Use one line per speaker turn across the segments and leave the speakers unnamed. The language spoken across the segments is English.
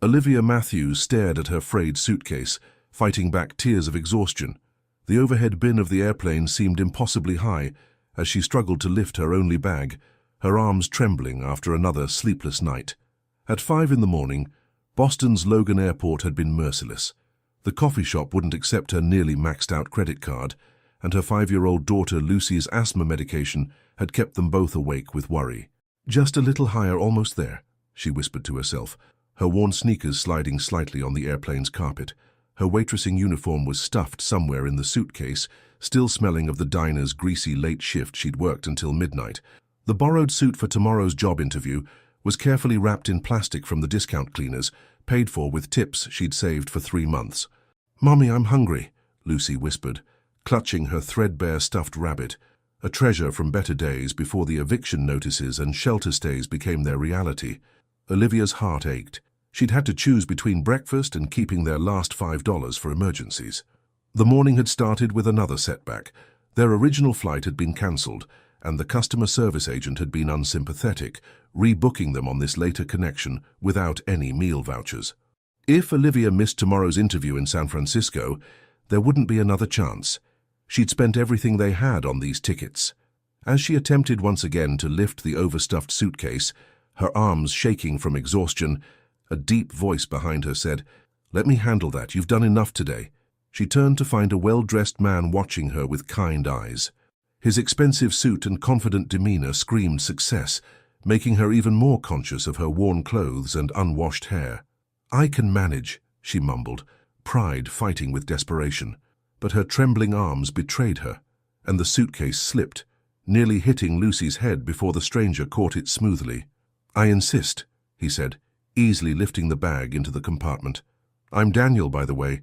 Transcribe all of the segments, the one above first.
Olivia Matthews stared at her frayed suitcase, fighting back tears of exhaustion. The overhead bin of the airplane seemed impossibly high as she struggled to lift her only bag, her arms trembling after another sleepless night. At 5 in the morning, Boston's Logan Airport had been merciless. The coffee shop wouldn't accept her nearly maxed-out credit card, and her 5-year-old daughter Lucy's asthma medication had kept them both awake with worry. "Just a little higher, almost there," she whispered to herself, her worn sneakers sliding slightly on the airplane's carpet. Her waitressing uniform was stuffed somewhere in the suitcase, still smelling of the diner's greasy late shift she'd worked until midnight. The borrowed suit for tomorrow's job interview was carefully wrapped in plastic from the discount cleaners, paid for with tips she'd saved for 3 months. "Mommy, I'm hungry," Lucy whispered, clutching her threadbare stuffed rabbit, a treasure from better days before the eviction notices and shelter stays became their reality. Olivia's heart ached. She'd had to choose between breakfast and keeping their last $5 for emergencies. The morning had started with another setback. Their original flight had been cancelled, and the customer service agent had been unsympathetic, rebooking them on this later connection without any meal vouchers. If Olivia missed tomorrow's interview in San Francisco, there wouldn't be another chance. She'd spent everything they had on these tickets. As she attempted once again to lift the overstuffed suitcase, her arms shaking from exhaustion, a deep voice behind her said, "Let me handle that, you've done enough today." She turned to find a well-dressed man watching her with kind eyes. His expensive suit and confident demeanor screamed success, making her even more conscious of her worn clothes and unwashed hair. "I can manage," she mumbled, pride fighting with desperation. But her trembling arms betrayed her, and the suitcase slipped, nearly hitting Lucy's head before the stranger caught it smoothly. "I insist," he said, easily lifting the bag into the compartment. "I'm Daniel, by the way,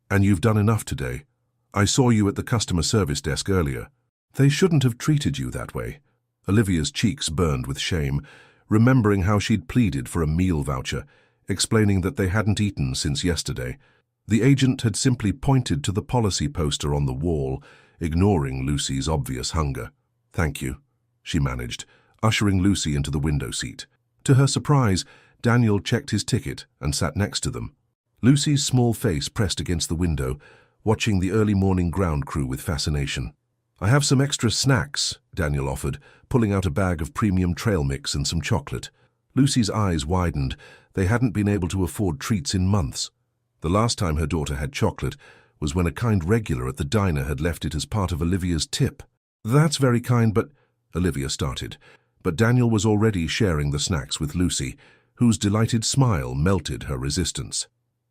and you've done enough today. I saw you at the customer service desk earlier." "They shouldn't have treated you that way." Olivia's cheeks burned with shame, remembering how she'd pleaded for a meal voucher, explaining that they hadn't eaten since yesterday. The agent had simply pointed to the policy poster on the wall, ignoring Lucy's obvious hunger. "Thank you," she managed, ushering Lucy into the window seat. To her surprise, Daniel checked his ticket and sat next to them. Lucy's small face pressed against the window, watching the early morning ground crew with fascination. "I have some extra snacks," Daniel offered, pulling out a bag of premium trail mix and some chocolate. Lucy's eyes widened. They hadn't been able to afford treats in months. The last time her daughter had chocolate was when a kind regular at the diner had left it as part of Olivia's tip. "That's very kind, but—" Olivia started. But Daniel was already sharing the snacks with Lucy, whose delighted smile melted her resistance.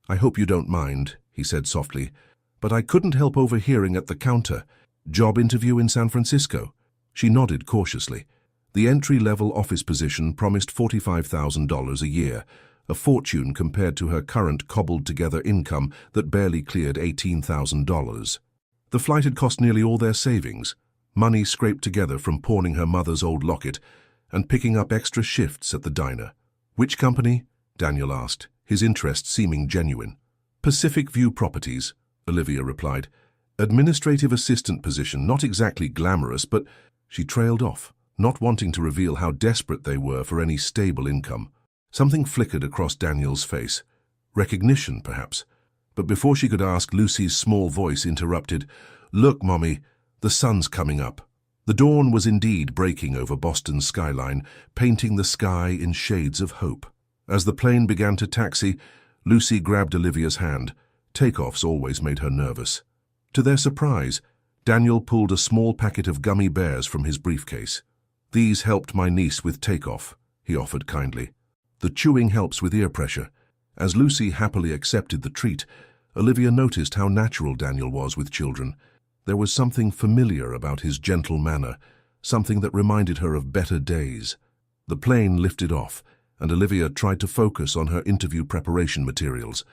"I hope you don't mind," he said softly, "but I couldn't help overhearing at the counter. Job interview in San Francisco?" She nodded cautiously. The entry-level office position promised $45,000 a year, a fortune compared to her current cobbled-together income that barely cleared $18,000. The flight had cost nearly all their savings, money scraped together from pawning her mother's old locket and picking up extra shifts at the diner. "Which company?" Daniel asked, his interest seeming genuine. "Pacific View Properties," Olivia replied. "Administrative assistant position, not exactly glamorous, but—" She trailed off, not wanting to reveal how desperate they were for any stable income. Something flickered across Daniel's face. Recognition, perhaps. But before she could ask, Lucy's small voice interrupted. "Look, Mommy, the sun's coming up." The dawn was indeed breaking over Boston's skyline, painting the sky in shades of hope. As the plane began to taxi, Lucy grabbed Olivia's hand. Takeoffs always made her nervous. To their surprise, Daniel pulled a small packet of gummy bears from his briefcase. "These helped my niece with takeoff," he offered kindly. "The chewing helps with ear pressure." As Lucy happily accepted the treat, Olivia noticed how natural Daniel was with children. There was something familiar about his gentle manner, something that reminded her of better days. The plane lifted off, and Olivia tried to focus on her interview preparation materials,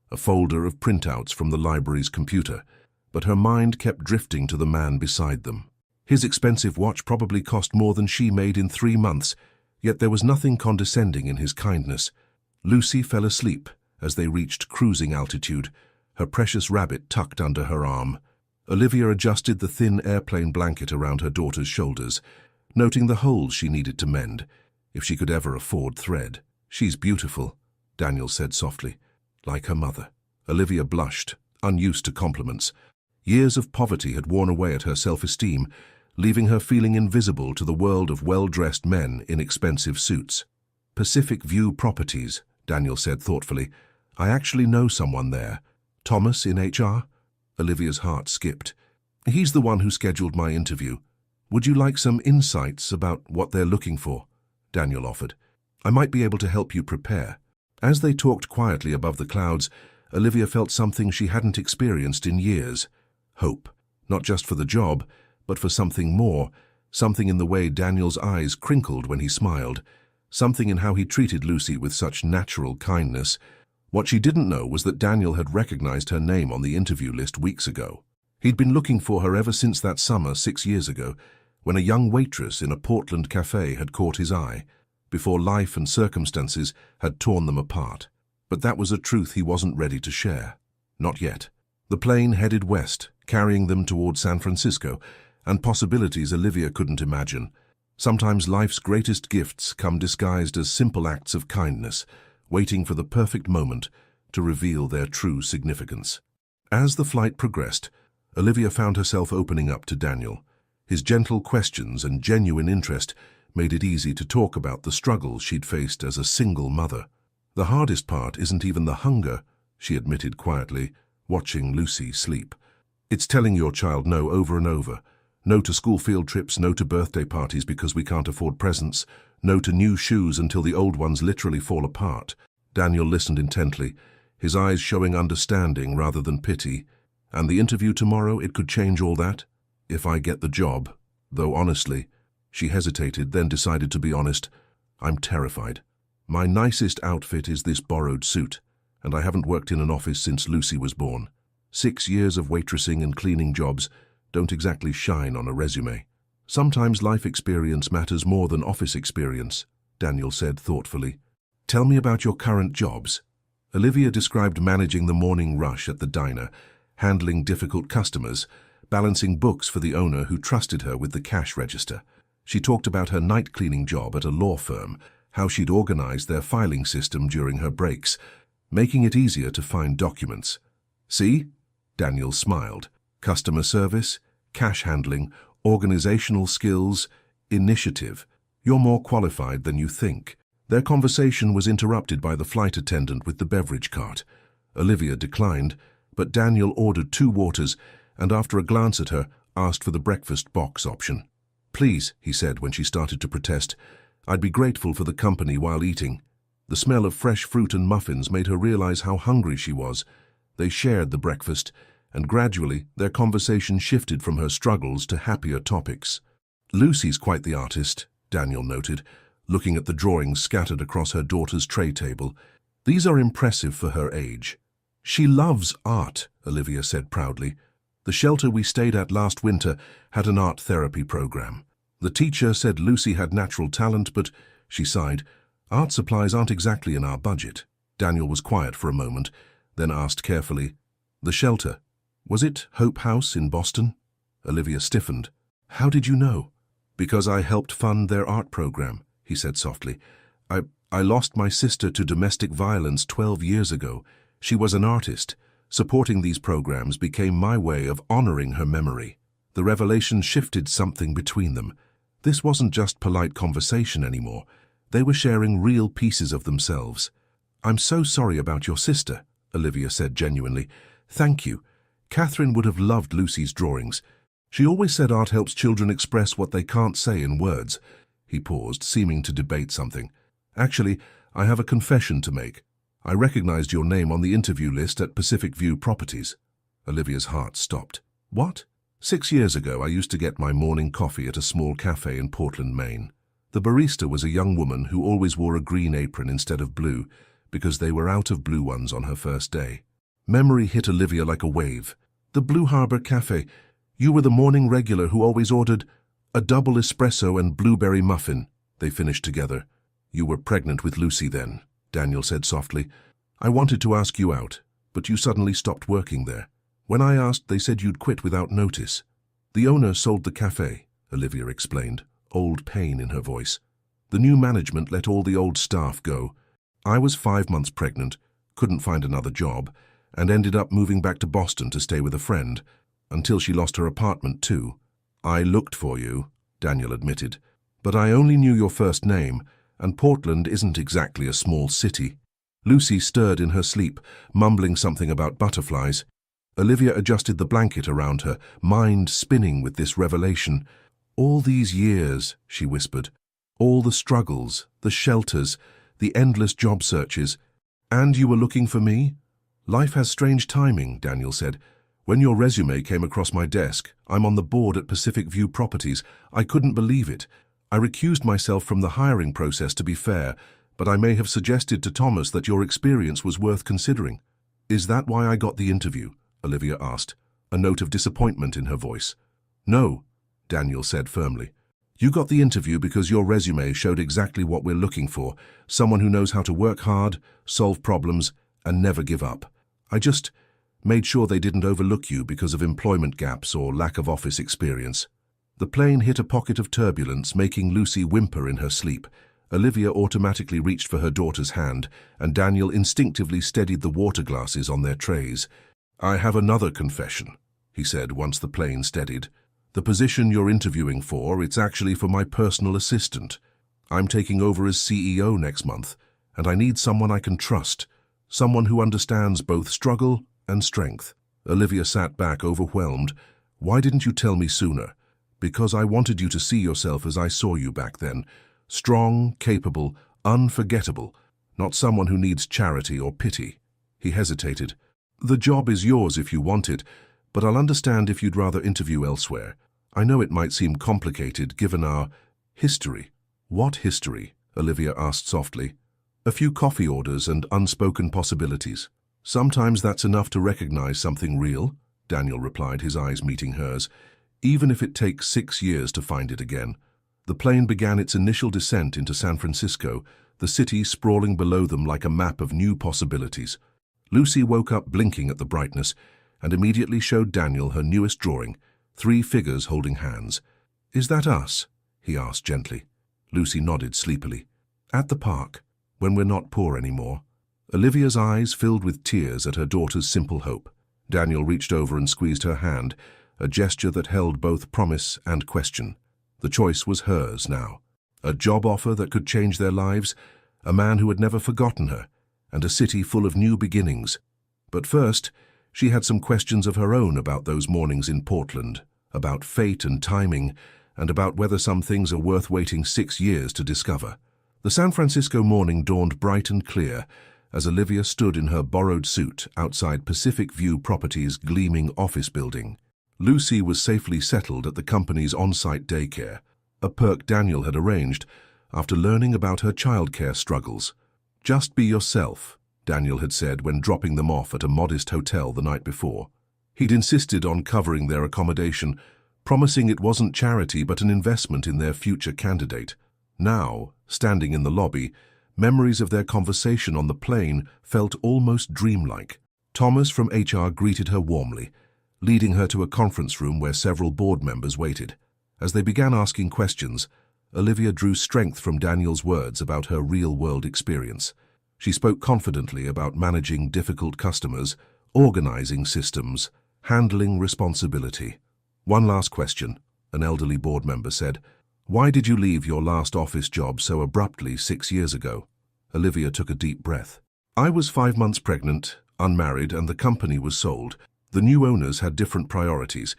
a folder of printouts from the library's computer, but her mind kept drifting to the man beside them. His expensive watch probably cost more than she made in 3 months, yet there was nothing condescending in his kindness. Lucy fell asleep as they reached cruising altitude, her precious rabbit tucked under her arm. Olivia adjusted the thin airplane blanket around her daughter's shoulders, noting the holes she needed to mend, if she could ever afford thread. "She's beautiful," Daniel said softly. Like her mother. Olivia blushed, unused to compliments. Years of poverty had worn away at her self-esteem, leaving her feeling invisible to the world of well-dressed men in expensive suits. Pacific View Properties, Daniel said thoughtfully. I actually know someone there. Thomas in HR? Olivia's heart skipped. He's the one who scheduled my interview. Would you like some insights about what they're looking for? Daniel offered. I might be able to help you prepare. As they talked quietly above the clouds, Olivia felt something she hadn't experienced in years. Hope, not just for the job, but for something more, something in the way Daniel's eyes crinkled when he smiled, something in how he treated Lucy with such natural kindness. What she didn't know was that Daniel had recognized her name on the interview list weeks ago. He'd been looking for her ever since that summer 6 years ago, when a young waitress in a Portland cafe had caught his eye, before life and circumstances had torn them apart. But that was a truth he wasn't ready to share. Not yet. The plane headed west, carrying them toward San Francisco, and possibilities Olivia couldn't imagine. Sometimes life's greatest gifts come disguised as simple acts of kindness, waiting for the perfect moment to reveal their true significance. As the flight progressed, Olivia found herself opening up to Daniel. His gentle questions and genuine interest made it easy to talk about the struggles she'd faced as a single mother. The hardest part isn't even the hunger, she admitted quietly, watching Lucy sleep. It's telling your child no over and over. No to school field trips, no to birthday parties because we can't afford presents, no to new shoes until the old ones literally fall apart. Daniel listened intently, his eyes showing understanding rather than pity. And the interview tomorrow, it could change all that? If I get the job. Though honestly, she hesitated, then decided to be honest. I'm terrified. My nicest outfit is this borrowed suit, and I haven't worked in an office since Lucy was born. 6 years of waitressing and cleaning jobs don't exactly shine on a resume. Sometimes life experience matters more than office experience, Daniel said thoughtfully. Tell me about your current jobs. Olivia described managing the morning rush at the diner, handling difficult customers, balancing books for the owner who trusted her with the cash register. She talked about her night cleaning job at a law firm, how she'd organized their filing system during her breaks, making it easier to find documents. See? Daniel smiled. Customer service, cash handling, organizational skills, initiative. You're more qualified than you think. Their conversation was interrupted by the flight attendant with the beverage cart. Olivia declined, but Daniel ordered 2 waters and after a glance at her, asked for the breakfast box option. Please, he said when she started to protest, I'd be grateful for the company while eating. The smell of fresh fruit and muffins made her realize how hungry she was. They shared the breakfast, and gradually their conversation shifted from her struggles to happier topics. Lucy's quite the artist, Daniel noted, looking at the drawings scattered across her daughter's tray table. These are impressive for her age. She loves art, Olivia said proudly. The shelter we stayed at last winter had an art therapy program. The teacher said Lucy had natural talent, but, she sighed, art supplies aren't exactly in our budget. Daniel was quiet for a moment, then asked carefully, the shelter, was it Hope House in Boston? Olivia stiffened. How did you know? Because I helped fund their art program, he said softly. I lost my sister to domestic violence 12 years ago. She was an artist. Supporting these programs became my way of honoring her memory. The revelation shifted something between them. This wasn't just polite conversation anymore. They were sharing real pieces of themselves. I'm so sorry about your sister, Olivia said genuinely. Thank you. Catherine would have loved Lucy's drawings. She always said art helps children express what they can't say in words. He paused, seeming to debate something. Actually, I have a confession to make. I recognized your name on the interview list at Pacific View Properties. Olivia's heart stopped. What? 6 years ago, I used to get my morning coffee at a small cafe in Portland, Maine. The barista was a young woman who always wore a green apron instead of blue, because they were out of blue ones on her first day. Memory hit Olivia like a wave. The Blue Harbor Cafe. You were the morning regular who always ordered a double espresso and blueberry muffin. They finished together. You were pregnant with Lucy then, Daniel said softly. I wanted to ask you out, but you suddenly stopped working there. When I asked, they said you'd quit without notice. The owner sold the cafe, Olivia explained, old pain in her voice. The new management let all the old staff go. I was 5 months pregnant, couldn't find another job, and ended up moving back to Boston to stay with a friend, until she lost her apartment too. I looked for you, Daniel admitted, but I only knew your first name, and Portland isn't exactly a small city. Lucy stirred in her sleep, mumbling something about butterflies. Olivia adjusted the blanket around her, mind spinning with this revelation. All these years, she whispered. All the struggles, the shelters, the endless job searches. And you were looking for me? Life has strange timing, Daniel said. When your resume came across my desk, I'm on the board at Pacific View Properties. I couldn't believe it. I recused myself from the hiring process to be fair, but I may have suggested to Thomas that your experience was worth considering. Is that why I got the interview? Olivia asked, a note of disappointment in her voice. No, Daniel said firmly. You got the interview because your resume showed exactly what we're looking for, someone who knows how to work hard, solve problems, and never give up. I just made sure they didn't overlook you because of employment gaps or lack of office experience. The plane hit a pocket of turbulence, making Lucy whimper in her sleep. Olivia automatically reached for her daughter's hand, and Daniel instinctively steadied the water glasses on their trays. I have another confession, he said once the plane steadied. The position you're interviewing for, it's actually for my personal assistant. I'm taking over as CEO next month, and I need someone I can trust, someone who understands both struggle and strength. Olivia sat back, overwhelmed. Why didn't you tell me sooner? Because I wanted you to see yourself as I saw you back then. Strong, capable, unforgettable, not someone who needs charity or pity. He hesitated. The job is yours if you want it, but I'll understand if you'd rather interview elsewhere. I know it might seem complicated given our history. What history? Olivia asked softly. A few coffee orders and unspoken possibilities. Sometimes that's enough to recognize something real, Daniel replied, his eyes meeting hers, even if it takes 6 years to find it again. The plane began its initial descent into San Francisco, the city sprawling below them like a map of new possibilities. Lucy woke up blinking at the brightness and immediately showed Daniel her newest drawing, 3 figures holding hands. Is that us? He asked gently. Lucy nodded sleepily. At the park, when we're not poor anymore. Olivia's eyes filled with tears at her daughter's simple hope. Daniel reached over and squeezed her hand, a gesture that held both promise and question. The choice was hers now. A job offer that could change their lives, a man who had never forgotten her, and a city full of new beginnings. But first, she had some questions of her own about those mornings in Portland, about fate and timing, and about whether some things are worth waiting 6 years to discover. The San Francisco morning dawned bright and clear as Olivia stood in her borrowed suit outside Pacific View Properties' gleaming office building. Lucy was safely settled at the company's on-site daycare, a perk Daniel had arranged after learning about her childcare struggles. Just be yourself, Daniel had said when dropping them off at a modest hotel the night before. He'd insisted on covering their accommodation, promising it wasn't charity but an investment in their future candidate. Now, standing in the lobby, memories of their conversation on the plane felt almost dreamlike. Thomas from HR greeted her warmly, leading her to a conference room where several board members waited. As they began asking questions, Olivia drew strength from Daniel's words about her real-world experience. She spoke confidently about managing difficult customers, organizing systems, handling responsibility. One last question, an elderly board member said. Why did you leave your last office job so abruptly 6 years ago? Olivia took a deep breath. I was 5 months pregnant, unmarried, and the company was sold. The new owners had different priorities.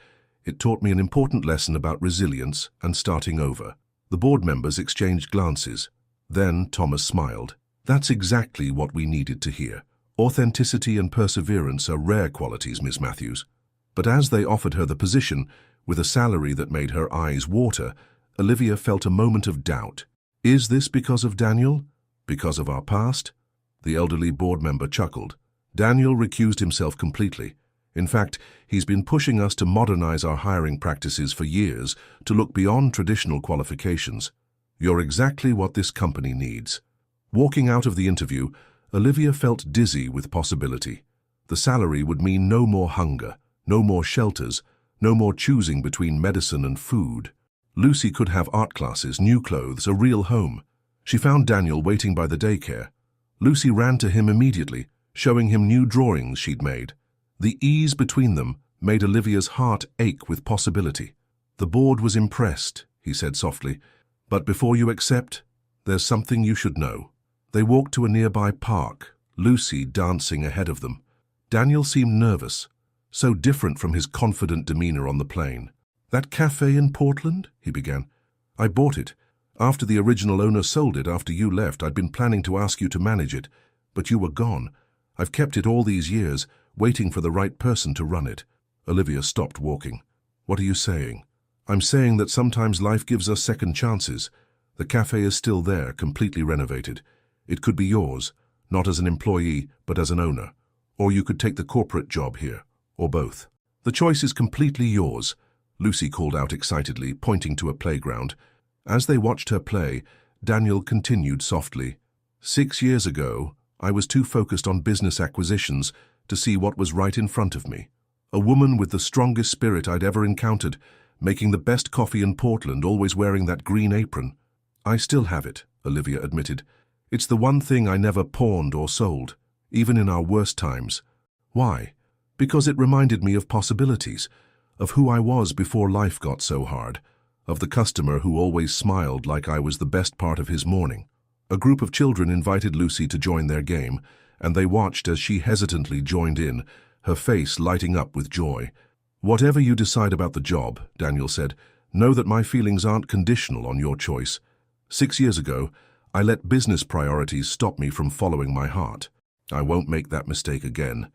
It taught me an important lesson about resilience and starting over. The board members exchanged glances. Then Thomas smiled. That's exactly what we needed to hear. Authenticity and perseverance are rare qualities, Miss Matthews. But as they offered her the position, with a salary that made her eyes water, Olivia felt a moment of doubt. Is this because of Daniel? Because of our past? The elderly board member chuckled. Daniel recused himself completely. In fact, he's been pushing us to modernize our hiring practices for years, to look beyond traditional qualifications. You're exactly what this company needs. Walking out of the interview, Olivia felt dizzy with possibility. The salary would mean no more hunger, no more shelters, no more choosing between medicine and food. Lucy could have art classes, new clothes, a real home. She found Daniel waiting by the daycare. Lucy ran to him immediately, showing him new drawings she'd made. The ease between them made Olivia's heart ache with possibility. "The board was impressed," he said softly, "but before you accept, there's something you should know." They walked to a nearby park, Lucy dancing ahead of them. Daniel seemed nervous, so different from his confident demeanor on the plane. "That cafe in Portland?" he began. "I bought it. After the original owner sold it after you left, I'd been planning to ask you to manage it, but you were gone. I've kept it all these years, waiting for the right person to run it." Olivia stopped walking. "What are you saying?" "I'm saying that sometimes life gives us second chances. The cafe is still there, completely renovated. It could be yours, not as an employee, but as an owner. Or you could take the corporate job here, or both. The choice is completely yours," Lucy called out excitedly, pointing to a playground. As they watched her play, Daniel continued softly. "6 years ago, I was too focused on business acquisitions to see what was right in front of me. A woman with the strongest spirit I'd ever encountered, making the best coffee in Portland, always wearing that green apron. I still have it," Olivia admitted. "It's the one thing I never pawned or sold, even in our worst times. Why? Because it reminded me of possibilities, of who I was before life got so hard, of the customer who always smiled like I was the best part of his morning." A group of children invited Lucy to join their game, and they watched as she hesitantly joined in, her face lighting up with joy. "Whatever you decide about the job," Daniel said, "know that my feelings aren't conditional on your choice. 6 years ago, I let business priorities stop me from following my heart. I won't make that mistake again."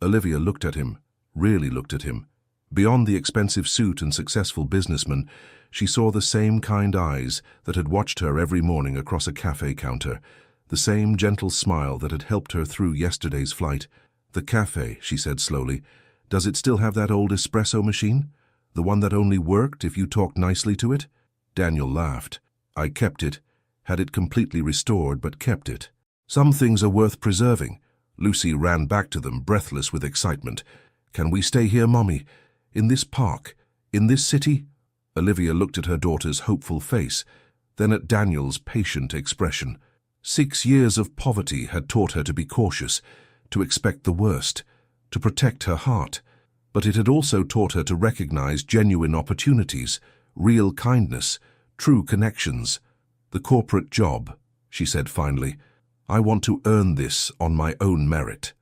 Olivia looked at him, really looked at him. Beyond the expensive suit and successful businessman, she saw the same kind eyes that had watched her every morning across a cafe counter, the same gentle smile that had helped her through yesterday's flight. "The cafe," she said slowly, "does it still have that old espresso machine? The one that only worked if you talked nicely to it?" Daniel laughed. "I kept it. Had it completely restored, but kept it." "Some things are worth preserving." Lucy ran back to them, breathless with excitement. "Can we stay here, Mommy? In this park? In this city?" Olivia looked at her daughter's hopeful face, then at Daniel's patient expression. 6 years of poverty had taught her to be cautious, to expect the worst, to protect her heart. But it had also taught her to recognize genuine opportunities, real kindness, true connections. "The corporate job," she said finally. "I want to earn this on my own merit.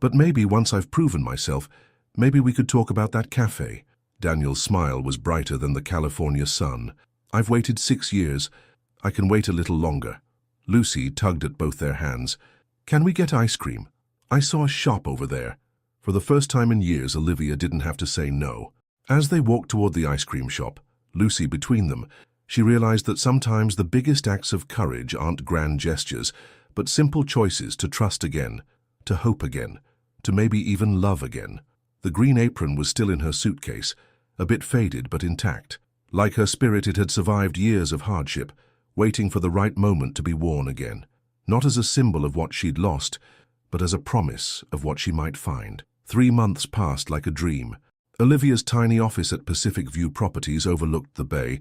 But maybe once I've proven myself, maybe we could talk about that cafe." Daniel's smile was brighter than the California sun. "I've waited 6 years. I can wait a little longer." Lucy tugged at both their hands. "Can we get ice cream? I saw a shop over there." For the first time in years, Olivia didn't have to say no. As they walked toward the ice cream shop, Lucy between them, she realized that sometimes the biggest acts of courage aren't grand gestures, but simple choices to trust again, to hope again, to maybe even love again. The green apron was still in her suitcase, a bit faded but intact. Like her spirit, it had survived years of hardship, waiting for the right moment to be worn again. Not as a symbol of what she'd lost, but as a promise of what she might find. 3 months passed like a dream. Olivia's tiny office at Pacific View Properties overlooked the bay,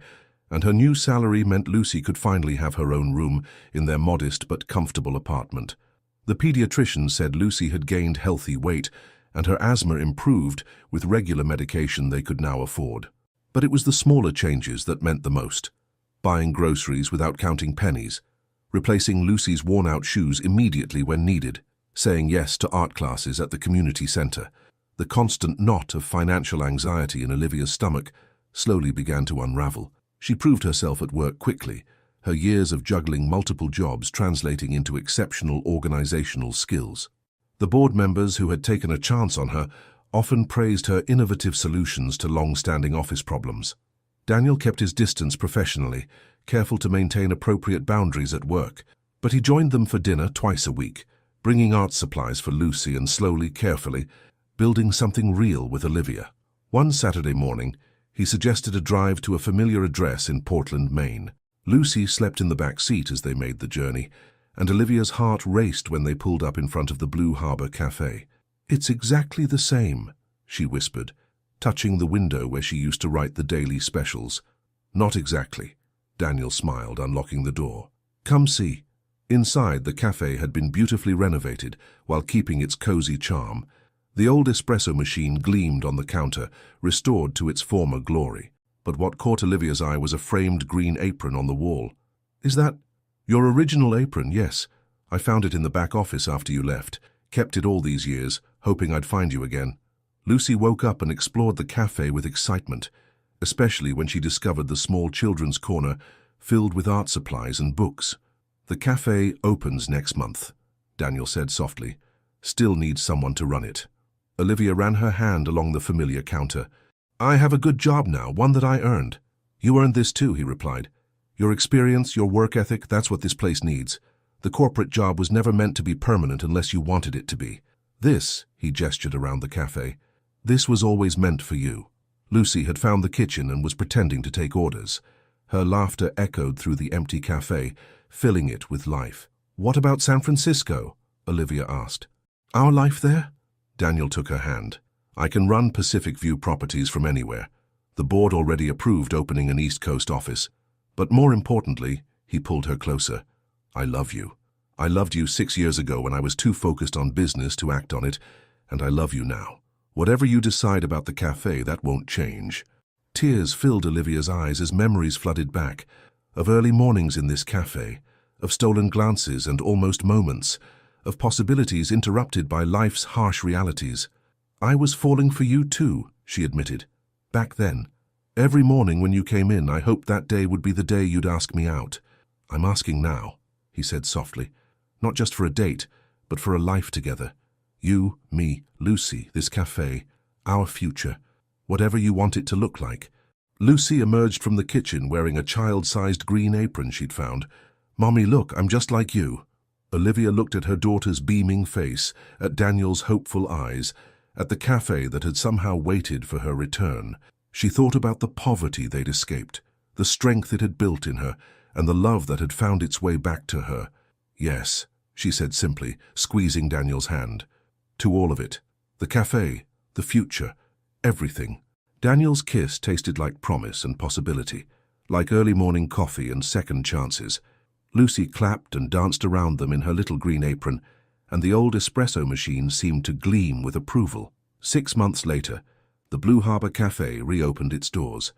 and her new salary meant Lucy could finally have her own room in their modest but comfortable apartment. The pediatrician said Lucy had gained healthy weight, and her asthma improved with regular medication they could now afford. But it was the smaller changes that meant the most. Buying groceries without counting pennies, replacing Lucy's worn-out shoes immediately when needed, saying yes to art classes at the community center. The constant knot of financial anxiety in Olivia's stomach slowly began to unravel. She proved herself at work quickly, her years of juggling multiple jobs translating into exceptional organizational skills. The board members who had taken a chance on her often praised her innovative solutions to long-standing office problems. Daniel kept his distance professionally, careful to maintain appropriate boundaries at work, but he joined them for dinner twice a week, bringing art supplies for Lucy and slowly, carefully, building something real with Olivia. One Saturday morning, he suggested a drive to a familiar address in Portland, Maine. Lucy slept in the back seat as they made the journey, and Olivia's heart raced when they pulled up in front of the Blue Harbor Cafe. "It's exactly the same," she whispered, touching the window where she used to write the daily specials. "Not exactly," Daniel smiled, unlocking the door. "Come see. Inside, the cafe had been beautifully renovated while keeping its cozy charm. The old espresso machine gleamed on the counter, restored to its former glory. But what caught Olivia's eye was a framed green apron on the wall. "Is that your original apron?" "Yes. I found it in the back office after you left. Kept it all these years, hoping I'd find you again." Lucy woke up and explored the cafe with excitement, especially when she discovered the small children's corner filled with art supplies and books. "The cafe opens next month," Daniel said softly. "Still needs someone to run it." Olivia ran her hand along the familiar counter. "I have a good job now, one that I earned." "You earned this too," he replied. "Your experience, your work ethic, that's what this place needs. The corporate job was never meant to be permanent unless you wanted it to be. This," he gestured around the cafe, "this was always meant for you." Lucy had found the kitchen and was pretending to take orders. Her laughter echoed through the empty cafe, filling it with life. "What about San Francisco?" Olivia asked. "Our life there?" Daniel took her hand. "I can run Pacific View Properties from anywhere. The board already approved opening an East Coast office. But more importantly," he pulled her closer, "I love you. I loved you 6 years ago when I was too focused on business to act on it, and I love you now. Whatever you decide about the cafe, that won't change." Tears filled Olivia's eyes as memories flooded back, of early mornings in this cafe, of stolen glances and almost moments, of possibilities interrupted by life's harsh realities. "I was falling for you too," she admitted. "Back then. Every morning when you came in, I hoped that day would be the day you'd ask me out. I'm asking now," he said softly. "Not just for a date, but for a life together. You, me, Lucy, this cafe, our future, whatever you want it to look like." Lucy emerged from the kitchen wearing a child-sized green apron she'd found. "Mommy, look, I'm just like you." Olivia looked at her daughter's beaming face, at Daniel's hopeful eyes, at the cafe that had somehow waited for her return. She thought about the poverty they'd escaped, the strength it had built in her, and the love that had found its way back to her. "Yes," she said simply, squeezing Daniel's hand. "To all of it. The cafe, the future, everything." Daniel's kiss tasted like promise and possibility, like early morning coffee and second chances. Lucy clapped and danced around them in her little green apron, and the old espresso machine seemed to gleam with approval. 6 months later, the Blue Harbor Cafe reopened its doors.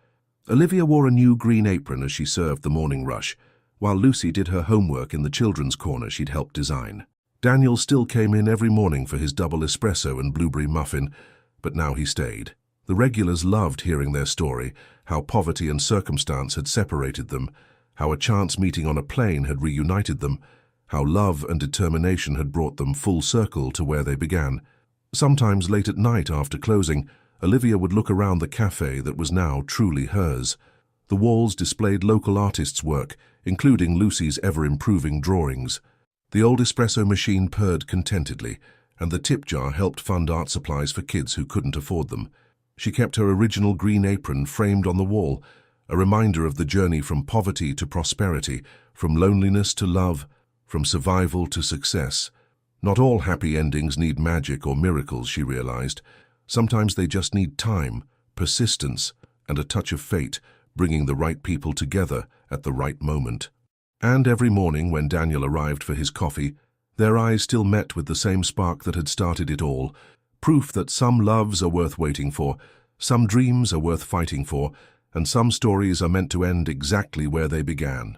Olivia wore a new green apron as she served the morning rush, while Lucy did her homework in the children's corner she'd helped design. Daniel still came in every morning for his double espresso and blueberry muffin, but now he stayed. The regulars loved hearing their story, how poverty and circumstance had separated them, how a chance meeting on a plane had reunited them, how love and determination had brought them full circle to where they began. Sometimes late at night after closing, Olivia would look around the cafe that was now truly hers. The walls displayed local artists' work, including Lucy's ever-improving drawings. The old espresso machine purred contentedly, and the tip jar helped fund art supplies for kids who couldn't afford them. She kept her original green apron framed on the wall, a reminder of the journey from poverty to prosperity, from loneliness to love, from survival to success. Not all happy endings need magic or miracles, she realized. Sometimes they just need time, persistence, and a touch of fate, bringing the right people together at the right moment. And every morning when Daniel arrived for his coffee, their eyes still met with the same spark that had started it all, proof that some loves are worth waiting for, some dreams are worth fighting for, and some stories are meant to end exactly where they began.